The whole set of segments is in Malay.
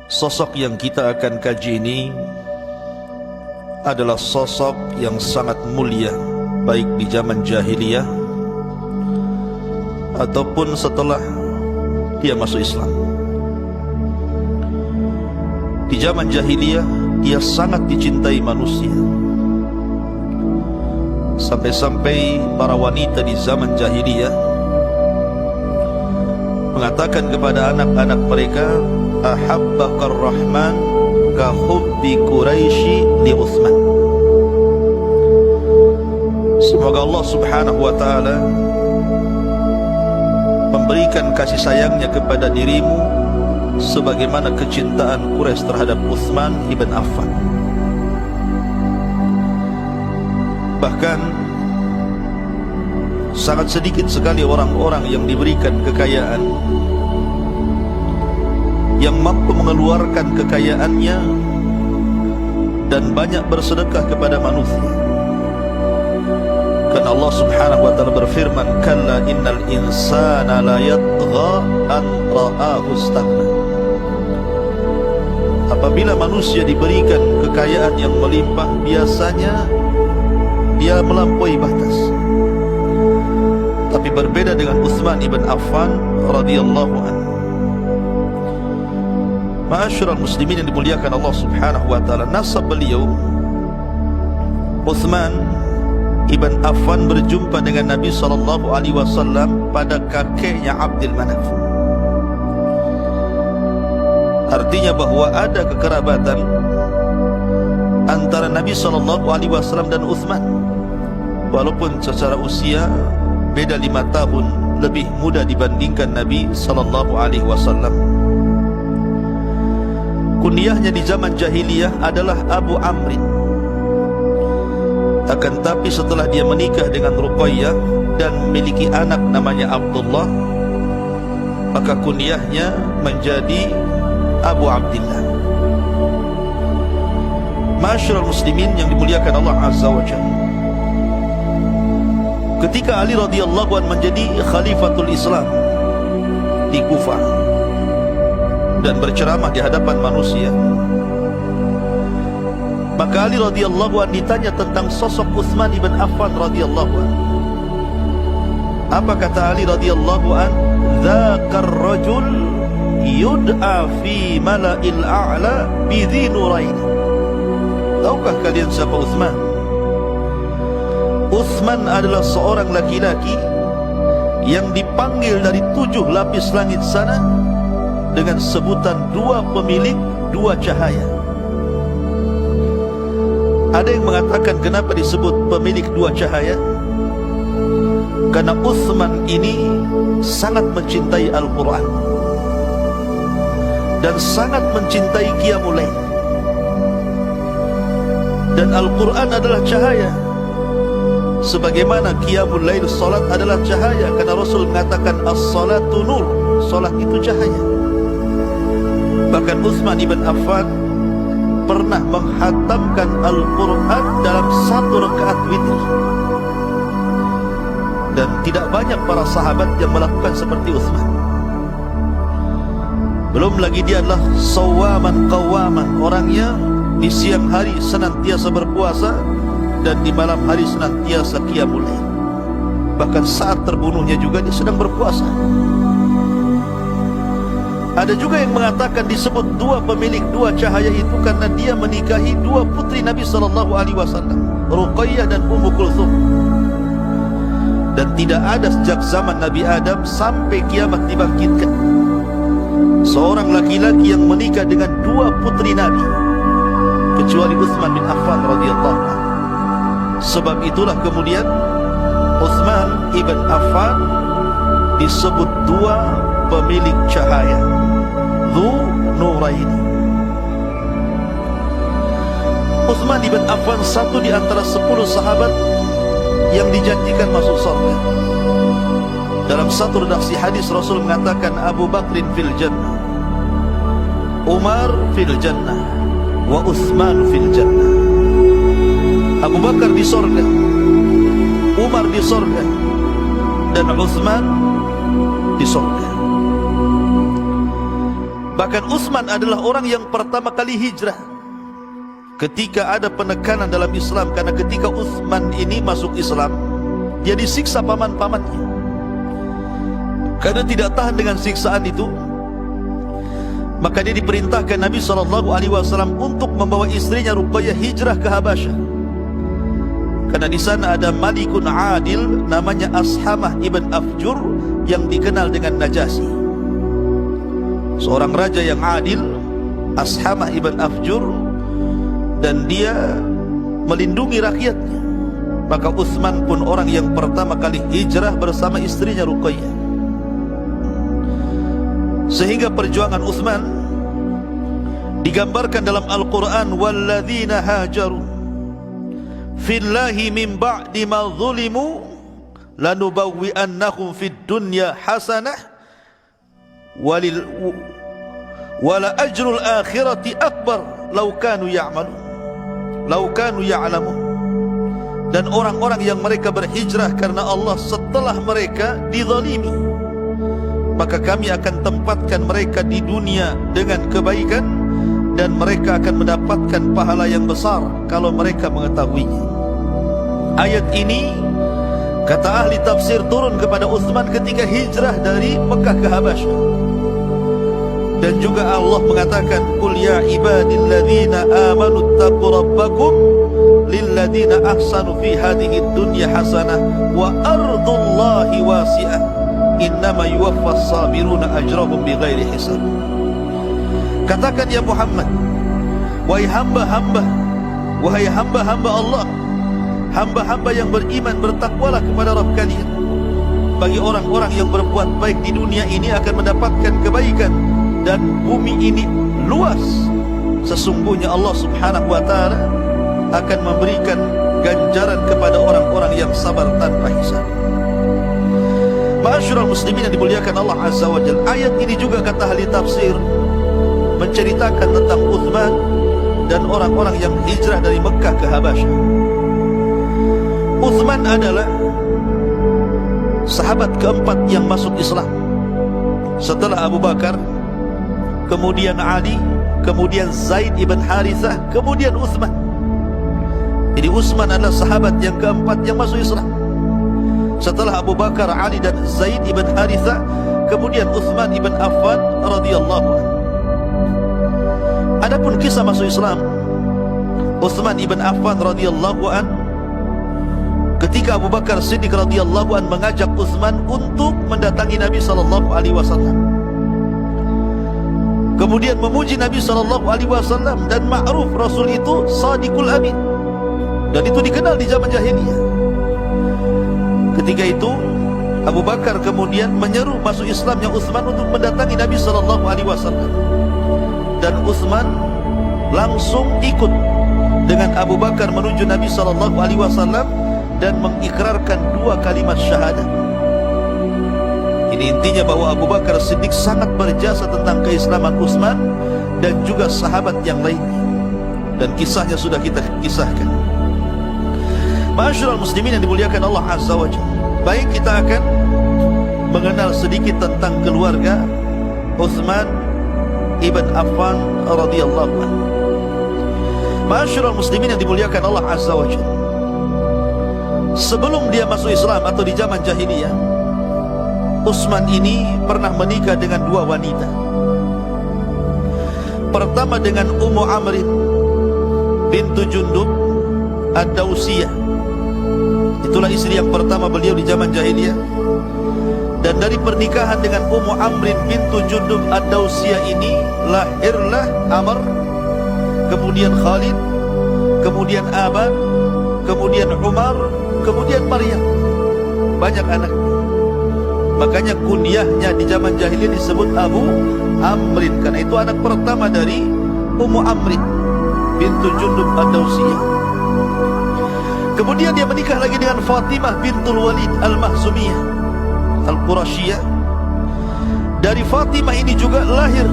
Sosok yang kita akan kaji ini adalah sosok yang sangat mulia, baik di zaman jahiliyah ataupun setelah dia masuk Islam. Di zaman jahiliyah dia sangat dicintai manusia, sampai-sampai para wanita di zaman jahiliyah mengatakan kepada anak-anak mereka, ahabbakar rahman ka hubbi Quraisy li Utsman. Semoga Allah subhanahu wa ta'ala memberikan kasih sayangnya kepada dirimu sebagaimana kecintaan Quraisy terhadap Utsman ibn Affan. Bahkan sangat sedikit sekali orang-orang yang diberikan kekayaan yang mampu mengeluarkan kekayaannya dan banyak bersedekah kepada manusia. Karena Allah subhanahu wa ta'ala berfirman, kalla innal insana la yatgha an ra'ahu istaghna. Apabila manusia diberikan kekayaan yang melimpah, biasanya dia melampaui batas. Tapi berbeda dengan Utsman ibn Affan radhiyallahu anhu. Ma'asyiral muslimin yang dimuliakan Allah subhanahu wa ta'ala, nasab beliau Utsman ibn Affan berjumpa dengan Nabi SAW pada kakeknya Abdul Manaf. Artinya bahwa ada kekerabatan antara Nabi SAW dan Utsman, walaupun secara usia beda 5 tahun lebih muda dibandingkan Nabi SAW. Kunyahnya di zaman jahiliyah adalah Abu Amrin. Akan tapi setelah dia menikah dengan Ruqayyah dan memiliki anak namanya Abdullah, maka kunyahnya menjadi Abu Abdillah. Ma'asyiral muslimin yang dimuliakan Allah Azza wa Jalla, ketika Ali radhiyallahu anhu menjadi khalifatul Islam di Kufah dan berceramah di hadapan manusia, maka Ali radhiyallahu anhu ditanya tentang sosok Utsman ibn Affan radhiyallahu anhu. Apa kata Ali radhiyallahu anhu? Dzakar rajul yud'a fi mala'il a'la bi dhi nurain. Tahukah kalian siapa Utsman? Utsman adalah seorang laki-laki yang dipanggil dari 7 lapis langit sana dengan sebutan 2 pemilik 2 cahaya. Ada yang mengatakan kenapa disebut pemilik 2 cahaya? Karena Utsman ini sangat mencintai Al-Quran dan sangat mencintai Qiyamul Lail. Dan Al-Quran adalah cahaya, sebagaimana Qiyamul Lail, salat adalah cahaya. Karena Rasul mengatakan as-salatu nur, salat itu cahaya. Bahkan Utsman ibn Affan pernah menghatamkan Al-Quran dalam 1 rakaat witir. Dan tidak banyak para sahabat yang melakukan seperti Utsman. Belum lagi dia adalah sawaman qawaman, orangnya di siang hari senantiasa berpuasa dan di malam hari senantiasa qiyamul lail. Bahkan saat terbunuhnya juga dia sedang berpuasa. Ada juga yang mengatakan disebut 2 pemilik 2 cahaya itu karena dia menikahi 2 putri Nabi SAW, Ruqayyah dan Ummu Kulthum. Dan tidak ada sejak zaman Nabi Adam sampai kiamat dibangkitkan seorang laki-laki yang menikah dengan 2 putri Nabi kecuali Utsman bin Affan radhiyallahu anhu. Sebab itulah kemudian Utsman ibn Affan disebut 2 pemilik cahaya, Dzu Nuraini. Utsman ibn Affan satu di antara 10 sahabat yang dijanjikan masuk surga. Dalam satu redaksi hadis Rasul mengatakan Abu Bakrin fil jannah, Umar fil jannah, wa Utsman fil jannah. Abu Bakar di surga, Umar di surga, dan Utsman di surga. Bahkan Utsman adalah orang yang pertama kali hijrah ketika ada penekanan dalam Islam. Karena ketika Utsman ini masuk Islam, dia disiksa paman-pamannya. Karena tidak tahan dengan siksaan itu, maka dia diperintahkan Nabi SAW untuk membawa istrinya Ruqayyah hijrah ke Habasyah. Karena di sana ada Malikun Adil namanya Ashamah ibn Afjur yang dikenal dengan Najasyi. Seorang raja yang adil, Ashamah ibn Afjur, dan dia melindungi rakyatnya. Maka Utsman pun orang yang pertama kali hijrah bersama istrinya Ruqayyah. Sehingga perjuangan Utsman digambarkan dalam Al-Quran, walladzina hajaru fillahi min ba'di ma zulimu lanubawwi'annahum fid dunya hasanah wala ajrul akhirati akbar law kanu ya'lamun. Dan orang-orang yang mereka berhijrah karena Allah setelah mereka dizalimi, maka kami akan tempatkan mereka di dunia dengan kebaikan, dan mereka akan mendapatkan pahala yang besar kalau mereka mengetahuinya. Ayat ini, kata ahli tafsir, turun kepada Utsman ketika hijrah dari Mekah ke Habasyah. Dan juga Allah mengatakan, qul ya ibadilladzina amanu taqu rabbakum lilladzina ahsanu fi hadhihi dunya hasanah wa ardullahi wasi'ah innama yuwaffas sabiruna ajrahum bighairi hisab. Katakan ya Muhammad, wahai hamba-hamba Allah, hamba-hamba yang beriman, bertakwalah kepada Rabb kalian. Bagi orang-orang yang berbuat baik di dunia ini akan mendapatkan kebaikan, dan bumi ini luas. Sesungguhnya Allah Subhanahu wa ta'ala akan memberikan ganjaran kepada orang-orang yang sabar tanpa hisab. Ma'asyiral muslimin yang dimuliakan Allah Azza wa Jalla, ayat ini juga kata ahli tafsir menceritakan tentang Utsman dan orang-orang yang hijrah dari Mekah ke Habasyah. Utsman adalah sahabat keempat yang masuk Islam setelah Abu Bakar, kemudian Ali, kemudian Zaid ibn Harithah, kemudian Utsman. Jadi Utsman adalah sahabat yang keempat yang masuk Islam setelah Abu Bakar, Ali dan Zaid ibn Harithah, kemudian Utsman ibn Affan radhiyallahu anhu. Adapun kisah masuk Islam Utsman ibn Affan radhiyallahu anhu, ketika Abu Bakar Siddiq radhiyallahu anhu mengajak Utsman untuk mendatangi Nabi sallallahu alaihi wasallam, kemudian memuji Nabi sallallahu alaihi wasallam, dan ma'ruf Rasul itu Shadiqul Amin, dan itu dikenal di zaman jahiliyah. Ketika itu Abu Bakar kemudian menyeru masuk Islamnya Utsman untuk mendatangi Nabi sallallahu alaihi wasallam, dan Utsman langsung ikut dengan Abu Bakar menuju Nabi sallallahu alaihi wasallam dan mengikrarkan 2 kalimat syahadat. Ini intinya bahwa Abu Bakar Siddiq sangat berjasa tentang keislaman Utsman dan juga sahabat yang lainnya, dan kisahnya sudah kita kisahkan. Ma'asyiral muslimin yang dimuliakan Allah Azza wa Jalla, baik kita akan mengenal sedikit tentang keluarga Utsman ibn Affan radhiyallahu anhu. Ma'asyiral muslimin yang dimuliakan Allah Azza wa Jalla, sebelum dia masuk Islam atau di zaman jahiliyah, Utsman ini pernah menikah dengan 2 wanita. Pertama dengan Ummu Amrin bintu Jundub Ad-Dausiyah. Itulah istri yang pertama beliau di zaman jahiliyah. Dan dari pernikahan dengan Ummu Amrin bintu Jundub Ad-Dausiyah ini lahirlah Amr, kemudian Khalid, kemudian Aban, kemudian Umar, kemudian Maryam. Banyak anak. Makanya kunyahnya di zaman jahiliyah disebut Abu Amrin, karena itu anak pertama dari Ummu Amrin bintu Jundub Ad-Dausiyah. Kemudian dia menikah lagi dengan Fatimah bintul Walid Al-Mahzumiyah Al-Qurasyiyah. Dari Fatimah ini juga lahir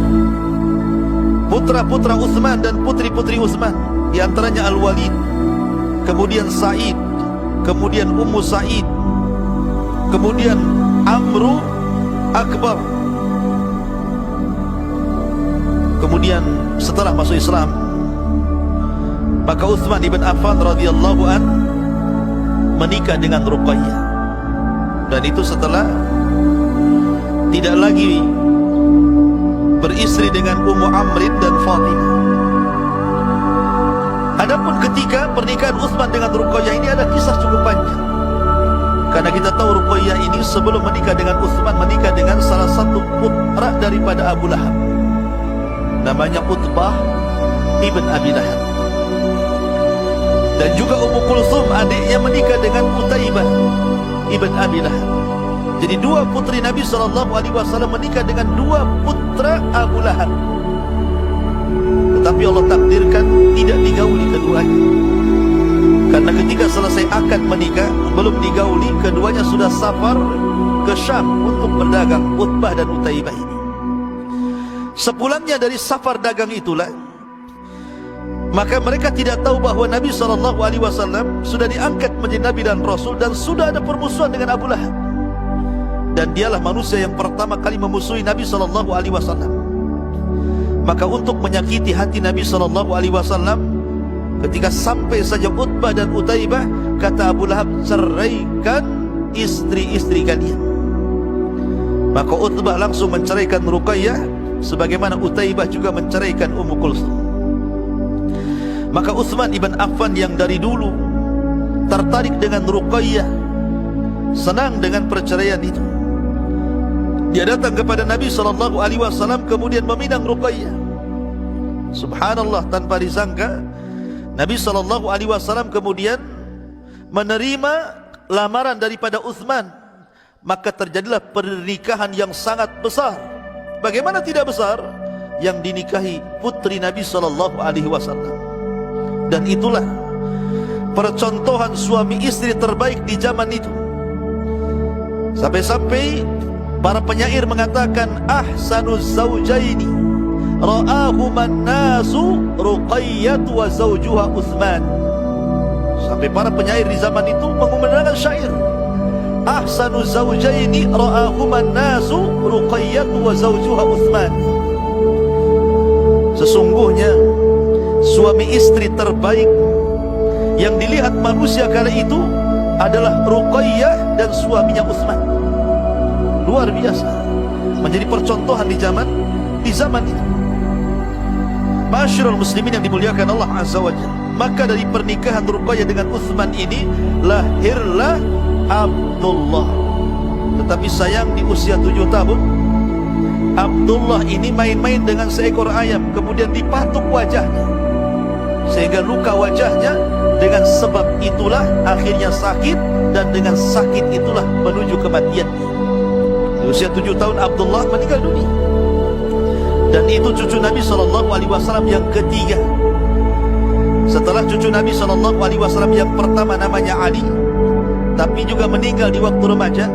putra-putra Utsman dan putri-putri Utsman, di antaranya Al-Walid, kemudian Sa'id, kemudian Ummu Sa'id, kemudian Amru Akbar. kemudian setelah masuk Islam, maka Utsman ibn Affan radhiyallahu an menikah dengan Ruqayyah. Dan itu setelah tidak lagi beristri dengan Ummu Amrin dan Fatimah. Adapun ketika pernikahan Utsman dengan Ruqayyah ini ada kisah cukup panjang. Karena kita tahu Ruqayyah ini sebelum menikah dengan Utsman menikah dengan salah satu putra daripada Abu Lahab, namanya Utbah ibn Abi Lahab. Dan juga Ummu Kulsum adiknya menikah dengan Utaibah ibn Abi Lahab. Jadi dua putri Nabi SAW menikah dengan dua putra Abu Lahab. Tetapi Allah takdirkan tidak digauli keduanya. Karena ketika selesai akad menikah, belum digauli, keduanya sudah safar ke Syam untuk berdagang, Utbah dan Utaibah ini. Sepulangnya dari safar dagang itulah, maka mereka tidak tahu bahawa Nabi SAW sudah diangkat menjadi Nabi dan Rasul, dan sudah ada permusuhan dengan Abu Lahab. Dan dialah manusia yang pertama kali memusuhi Nabi SAW. Maka untuk menyakiti hati Nabi SAW, ketika sampai saja Utbah dan Utaibah, kata Abu Lahab, ceraikan istri-istri kalian. Maka Utbah langsung menceraikan Ruqayyah, sebagaimana Utaibah juga menceraikan Ummu Kulsum. Maka Utsman ibn Affan yang dari dulu tertarik dengan Ruqayyah, senang dengan perceraian itu, dia datang kepada Nabi SAW kemudian meminang Ruqayyah. Subhanallah, tanpa disangka Nabi SAW kemudian menerima lamaran daripada Utsman. Maka terjadilah pernikahan yang sangat besar. Bagaimana tidak besar? Yang dinikahi putri Nabi SAW. Dan itulah percontohan suami istri terbaik di zaman itu. Sampai-sampai para penyair mengatakan, ahsanuz zaujaini ra'ahuman nasu Ruqayyah wa zawjuha Utsman. Sampai para penyair di zaman itu mengumandangkan syair, ahsanuz zaujaini ra'ahuman nasu Ruqayyah wa zawjuha Utsman. Sesungguhnya suami istri terbaik yang dilihat manusia kala itu adalah Ruqayyah dan suaminya Utsman. Luar biasa, menjadi percontohan di zaman itu. Ma'asyiral muslimin yang dimuliakan Allah Azza wa Jalla, maka dari pernikahan Ruqayyah dengan Utsman ini lahirlah Abdullah. Tetapi sayang, di usia 7 tahun Abdullah ini main-main dengan seekor ayam, kemudian dipatuk wajahnya sehingga luka wajahnya. Dengan sebab itulah akhirnya sakit, dan dengan sakit itulah menuju kematiannya. Di usia 7 tahun Abdullah meninggal dunia. Dan itu cucu Nabi SAW yang ketiga. Setelah cucu Nabi SAW yang pertama namanya Ali, tapi juga meninggal di waktu remaja.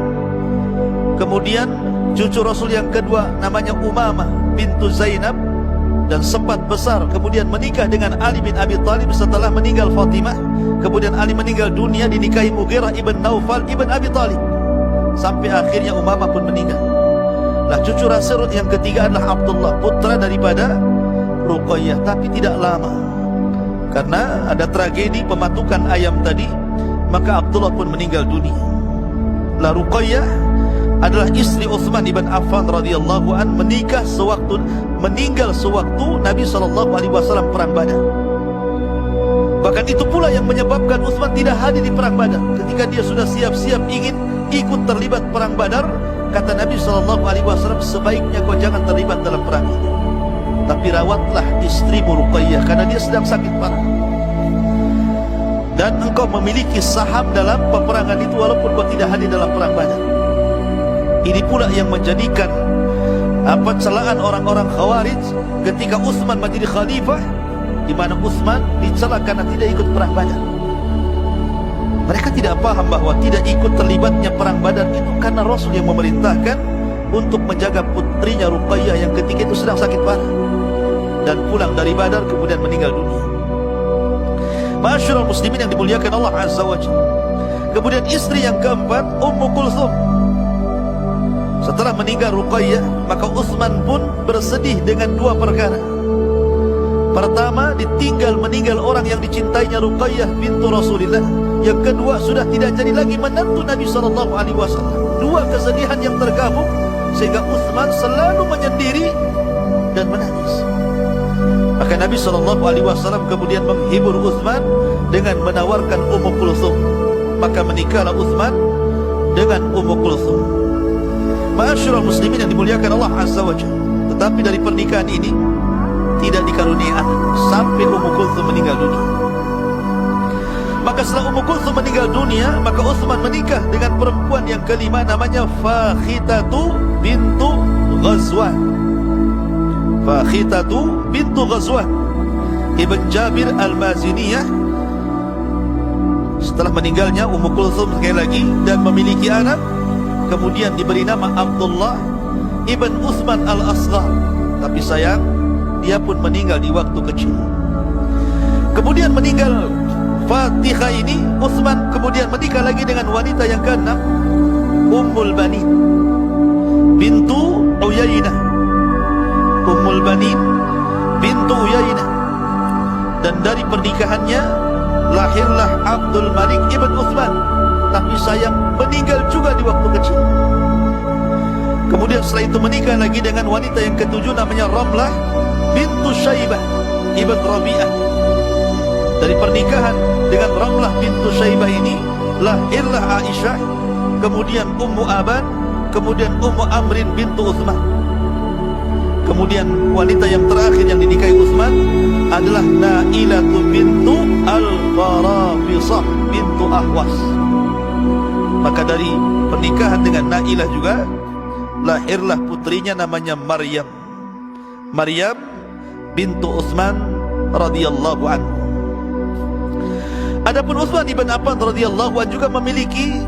Kemudian cucu Rasul yang kedua namanya Umamah bintu Zainab, dan sempat besar kemudian menikah dengan Ali bin Abi Thalib setelah meninggal Fatimah. Kemudian Ali meninggal dunia, dinikahi Mughirah ibn Naufal ibn Abi Thalib, sampai akhirnya Umamah pun meninggal. Nah, cucu Rasul yang ketiga adalah Abdullah, putra daripada Ruqayyah. Tapi tidak lama, karena ada tragedi pematukan ayam tadi, maka Abdullah pun meninggal dunia. Lah, Ruqayyah adalah istri Utsman ibn Affan radhiyallahu an, meninggal sewaktu Nabi SAW perang Badar. Bahkan itu pula yang menyebabkan Utsman tidak hadir di perang Badar. Ketika dia sudah siap-siap ingin ikut terlibat perang Badar, kata Nabi SAW, sebaiknya kau jangan terlibat dalam perang ini, tapi rawatlah istrimu Ruqayyah, karena dia sedang sakit parah, dan engkau memiliki saham dalam peperangan itu walaupun kau tidak hadir dalam perang Badar. Ini pula yang menjadikan celaan orang-orang Khawarij ketika Utsman menjadi khalifah, di mana Utsman dicela karena tidak ikut perang Badar. Mereka tidak paham bahwa tidak ikut terlibatnya perang Badar itu karena Rasul yang memerintahkan untuk menjaga putrinya Ruqayyah yang ketika itu sedang sakit parah, dan pulang dari Badar kemudian meninggal dunia. Ma'asyiral muslimin yang dimuliakan Allah Azza wa Jalla. Kemudian istri yang keempat, Ummu Kulsum. Setelah meninggal Ruqayyah, maka Utsman pun bersedih dengan dua perkara. Pertama, ditinggal meninggal orang yang dicintainya, Ruqayyah bintu Rasulillah. Yang kedua, sudah tidak jadi lagi menantu Nabi SAW. Dua kesedihan yang tergabung sehingga Utsman selalu menyendiri dan menangis. Maka Nabi SAW kemudian menghibur Utsman dengan menawarkan Ummu Kulthum. Maka menikahlah Utsman dengan Ummu Kulthum. Ma'asyiral muslimin yang dimuliakan Allah Azza wa Jalla. Tetapi dari pernikahan ini tidak dikaruniai anak sampai Ummu Kulthum meninggal dunia. Maka setelah Ummu Kulthum meninggal dunia, maka Utsman menikah dengan perempuan yang kelima, namanya Fakhitatu bintu Ghazwan. Fakhitatu bintu Ghazwan Ibn Jabir Al-Maziniyah. Setelah meninggalnya Ummu Kulthum sekali lagi dan memiliki anak, kemudian diberi nama Abdullah Ibn Utsman Al-Asghar. Tapi sayang, dia pun meninggal di waktu kecil. Kemudian meninggal Fatihah ini, Utsman kemudian menikah lagi dengan wanita yang keenam, Ummul Banin bintu Uyainah. Ummul Banin bintu Uyainah. Dan dari pernikahannya lahirlah Abdul Malik Ibn Utsman. Tapi sayang, meninggal juga di waktu kecil. Kemudian setelah itu menikah lagi dengan wanita yang ketujuh, namanya Ramlah bintu Syaibah Ibn Rabi'ah. Dari pernikahan dengan Ramlah bintu Syaibah ini lahirlah Aisyah, kemudian Ummu Aban, kemudian Ummu Amrin bintu Utsman. Kemudian wanita yang terakhir yang dinikahi Utsman adalah Nailatu bintu Al-Farafisah bintu Ahwas. Maka dari pernikahan dengan Nailah juga lahirlah putrinya namanya Maryam. Maryam bintu Utsman radhiyallahu anhu. Adapun Utsman ibn Affan radhiyallahu anhu juga memiliki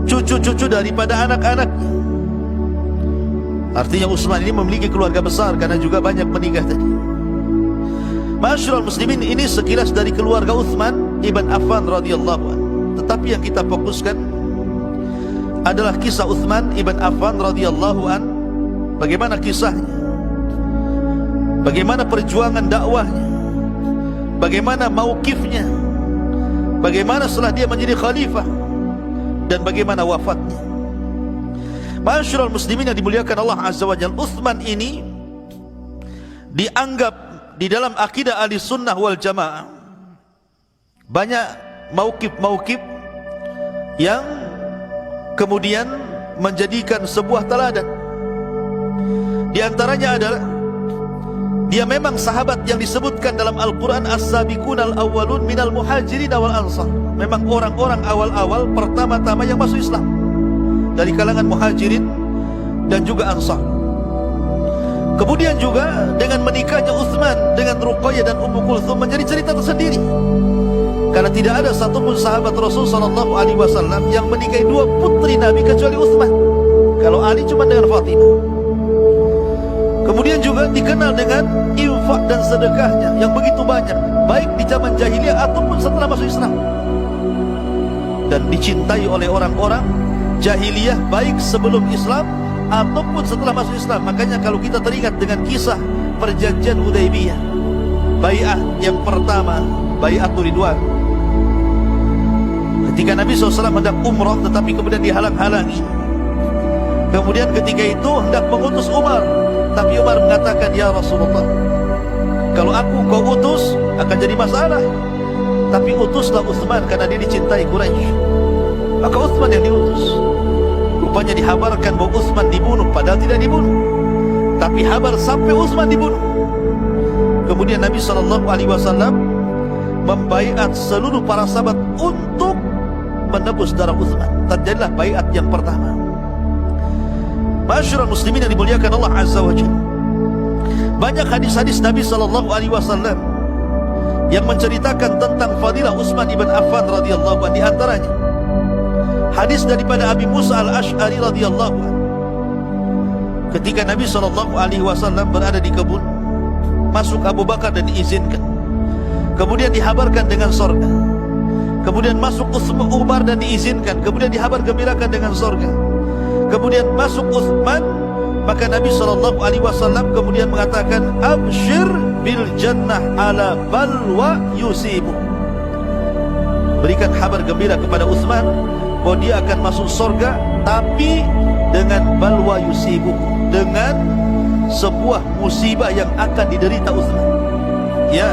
cucu-cucu daripada anak-anaknya. Artinya Utsman ini memiliki keluarga besar karena juga banyak menikah tadi. Ma'asyiral muslimin, ini sekilas dari keluarga Utsman ibn Affan radhiyallahu anhu. Tetapi yang kita fokuskan adalah kisah Utsman ibn Affan radhiyallahu anhu. Bagaimana kisahnya? Bagaimana perjuangan dakwahnya? Bagaimana mauqifnya? Bagaimana setelah dia menjadi khalifah? Dan bagaimana wafatnya? Ma'asyiral muslimin yang dimuliakan Allah Azza wa Jalla, Utsman ini dianggap di dalam akidah ahli sunnah wal jamaah banyak mauqif-mauqif yang kemudian menjadikan sebuah teladan. Di antaranya adalah dia memang sahabat yang disebutkan dalam Al-Quran as-sabiqun al-awwalun minal muhajirin wal ansar. Memang orang-orang awal-awal pertama-tama yang masuk Islam dari kalangan muhajirin dan juga ansar. Kemudian juga dengan menikahnya Utsman dengan Ruqayyah dan Ummu Kulthum menjadi cerita tersendiri. Karena tidak ada satupun sahabat Rasul SAW yang menikahi dua putri Nabi kecuali Utsman. Kalau Ali cuma dengan Fatimah. Kemudian juga dikenal dengan infak dan sedekahnya yang begitu banyak, baik di zaman jahiliyah ataupun setelah masuk Islam. Dan dicintai oleh orang-orang jahiliyah baik sebelum Islam ataupun setelah masuk Islam. Makanya kalau kita teringat dengan kisah perjanjian Hudaybiyah, bai'ah yang pertama, bai'atul Ridwan, ketika Nabi SAW hendak umrah tetapi kemudian dihalang-halangi. Kemudian ketika itu hendak mengutus Umar, tapi Umar mengatakan, ya Rasulullah, kalau aku kau utus akan jadi masalah, tapi utuslah Utsman karena dia dicintai Quraisy. Maka Utsman yang diutus. Rupanya dihabarkan bahwa Utsman dibunuh, padahal tidak dibunuh, tapi habar sampai Utsman dibunuh. Kemudian Nabi SAW membaiat seluruh para sahabat untuk menebus darah Utsman. Terjadilah baiat yang pertama. Ma'asyiral muslimin yang dimuliakan Allah Azza wa Jalla, banyak hadis-hadis Nabi SAW yang menceritakan tentang fadilah Utsman ibn Affan radhiyallahu anhu. Di antaranya hadis daripada Abi Musa al-Ash'ari radhiyallahu anhu, ketika Nabi SAW berada di kebun, masuk Abu Bakar dan diizinkan, kemudian dihabarkan dengan sorga. Kemudian masuk Umar dan diizinkan, kemudian dihabar gembirakan dengan sorga. Kemudian masuk Utsman, Maka Nabi SAW kemudian mengatakan, abshir bil jannah ala balwa yusibu. Berikan kabar gembira kepada Utsman bahwa dia akan masuk surga, tapi dengan balwa yusibu, dengan sebuah musibah yang akan diderita Utsman. Ya,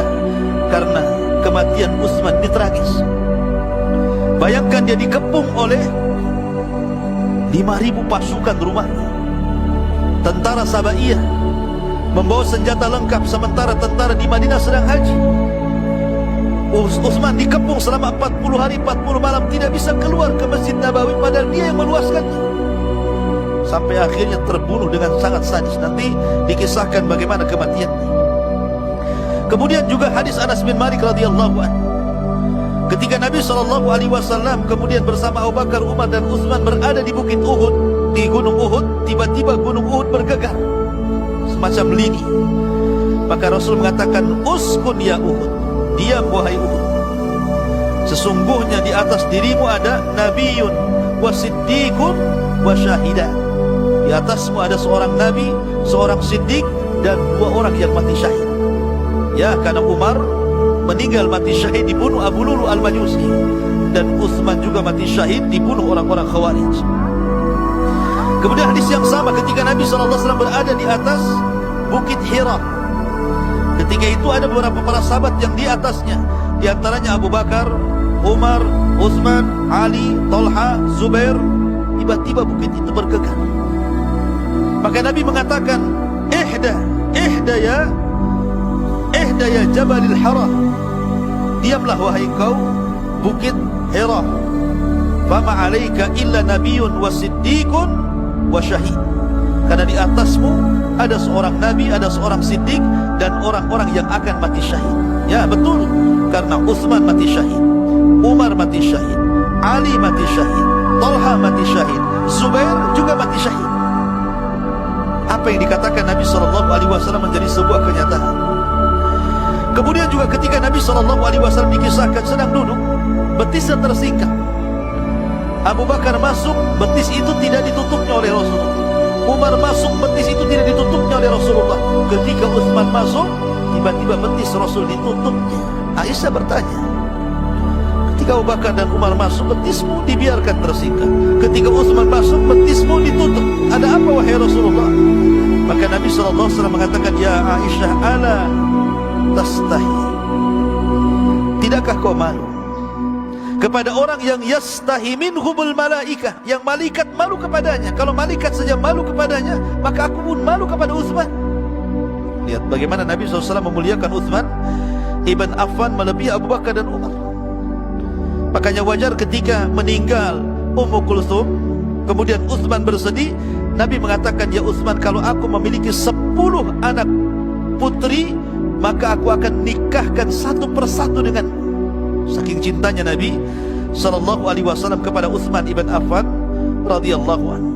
karena kematian Utsman ini tragis. Bayangkan dia dikepung oleh 5.000 pasukan rumahnya, tentara Sabaiyah membawa senjata lengkap, sementara tentara di Madinah sedang haji. Utsman dikepung selama 40 hari 40 malam, tidak bisa keluar ke Masjid Nabawi, padahal dia yang meluaskannya. Sampai akhirnya terbunuh dengan sangat sadis. Nanti dikisahkan bagaimana kematiannya. Kemudian juga hadis Anas bin Malik radhiyallahu anhu, ketika Nabi SAW kemudian bersama Abu Bakar, Umar dan Utsman berada di Bukit Uhud, di Gunung Uhud, tiba-tiba Gunung Uhud bergegar semacam lini. Maka Rasul mengatakan, uskun ya Uhud, diam wahai Uhud, sesungguhnya di atas dirimu ada nabiyun wa siddiqun wa syahidan. Di atasmu ada seorang nabi, seorang siddiq, dan 2 orang yang mati syahid. Ya, karena Umar meninggal mati syahid dibunuh Abu Lulu al-Majusi, dan Utsman juga mati syahid dibunuh orang-orang Khawarij. Kemudian hadis yang sama ketika Nabi SAW berada di atas Bukit Hira. Ketika itu ada beberapa para sahabat yang di atasnya, di antaranya Abu Bakar, Umar, Utsman, Ali, Talha, Zubair. Tiba-tiba bukit itu bergegar. Maka Nabi mengatakan, ihda ya Jabalil Hira, diamlah wahai kau Bukit Hira. Fama alaika illa nabiyyun wa siddiqun wa syahid. Karena di atasmu ada seorang nabi, ada seorang siddiq, dan orang-orang yang akan mati syahid. Ya, betul, karena Utsman mati syahid, Umar mati syahid, Ali mati syahid, Talha mati syahid, Zubair juga mati syahid. Apa yang dikatakan Nabi SAW menjadi sebuah kenyataan. Kemudian juga ketika Nabi SAW dikisahkan sedang duduk, betisnya tersingkap. Abu Bakar masuk, betis itu tidak ditutupnya oleh Rasulullah. Umar masuk, betis itu tidak ditutupnya oleh Rasulullah. Ketika Utsman masuk, tiba-tiba betis Rasul ditutupnya. Aisyah bertanya, ketika Abu Bakar dan Umar masuk, betismu dibiarkan tersingkap. Ketika Utsman masuk, betismu ditutup. Ada apa wahai Rasulullah? Maka Nabi SAW mengatakan, ya Aisyah, ala tastahi, tidakkah kau malu kepada orang yang yastahi minhumul malaikah, yang malaikat malu kepadanya? Kalau malaikat saja malu kepadanya, maka aku pun malu kepada Utsman. Lihat bagaimana Nabi SAW memuliakan Utsman ibn Affan melebihi Abu Bakar dan Umar. Makanya wajar ketika meninggal Ummu Kulthum, kemudian Utsman bersedih, Nabi mengatakan, ya Utsman, kalau aku memiliki 10 anak putri, maka aku akan nikahkan satu persatu denganmu. Saking cintanya Nabi SAW kepada Utsman ibn Affan radhiyallahu anhu.